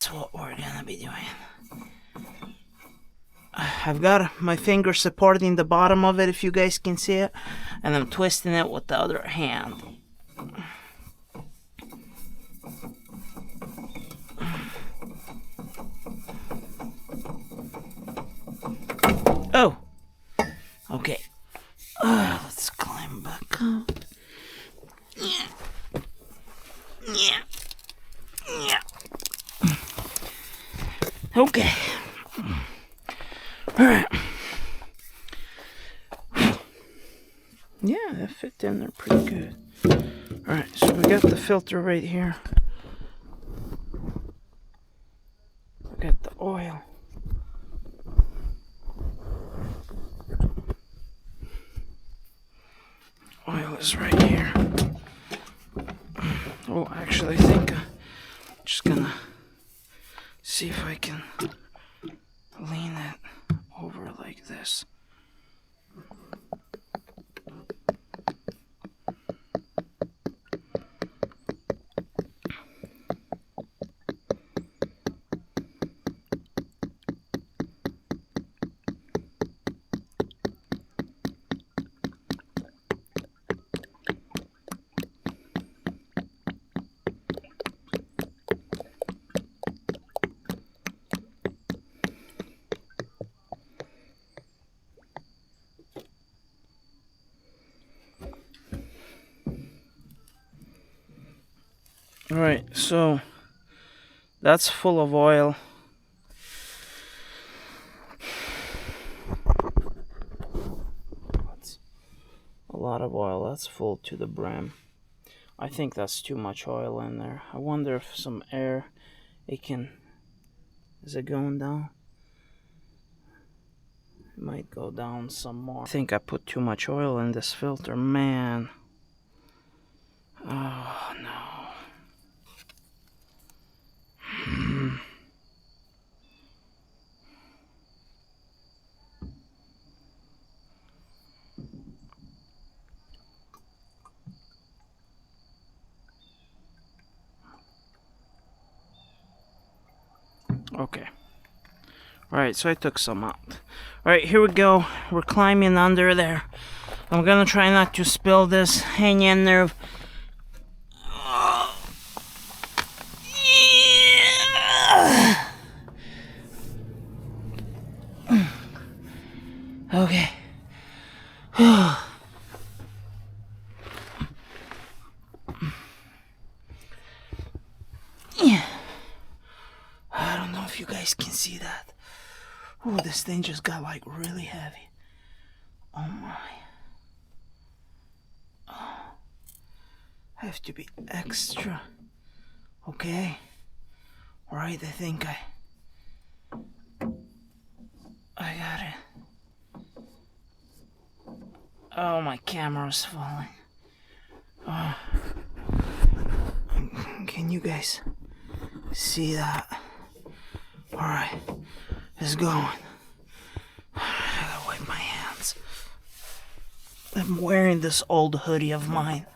that's what we're gonna be doing. I've got my finger supporting the bottom of it, if you guys can see it, and I'm twisting it with the other hand. Oh! Okay. Let's climb back up. Yeah. Okay. Alright. Yeah, that fit in there pretty good. Alright, so we got the filter right here. We got the oil. Oil is right here. Oh, actually, I think I'm just gonna see if I can lean it over like this. Alright, so that's full of oil. That's a lot of oil. That's full to the brim. I think that's too much oil in there. I wonder if some air, it can... Is it going down? It might go down some more. I think I put too much oil in this filter, man. Oh no. Okay. Alright, so I took some out. Alright, here we go. We're climbing under there. I'm gonna try not to spill this. Hang in there. Okay. I don't know if you guys can see that. Oh, this thing just got like really heavy. Oh my. Oh. I have to be extra. Okay. Alright, I think I got it. Oh, my camera's falling. Oh. Can you guys see that? Alright, it's going. I gotta wipe my hands. I'm wearing this old hoodie of mine.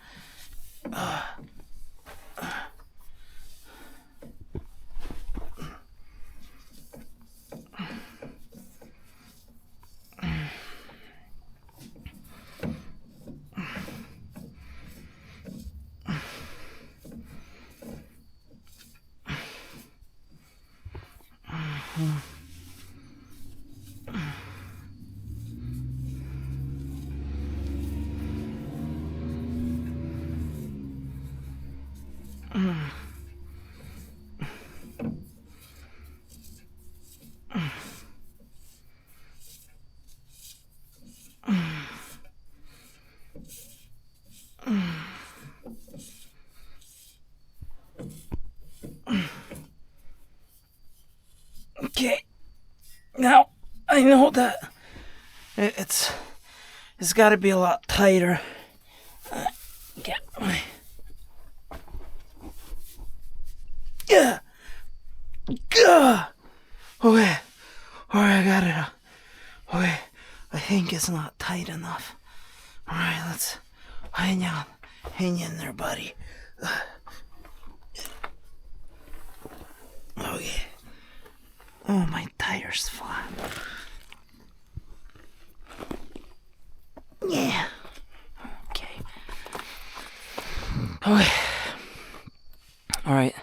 Okay, now I know that it's got to be a lot tighter. Get my okay, alright, I got it. Okay, I think it's not tight enough. Alright, let's hang in there, buddy. Okay. Oh, my tire's flat. Yeah. Okay. Okay. All right.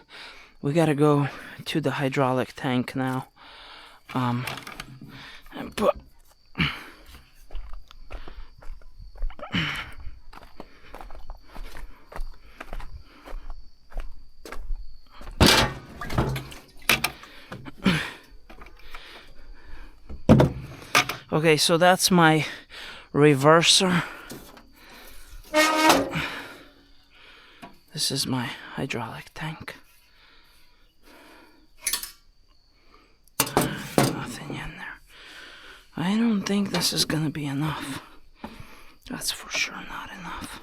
We gotta go to the hydraulic tank now. And put. Okay, so that's my reverser. This is my hydraulic tank. Nothing in there. I don't think this is gonna be enough. That's for sure not enough.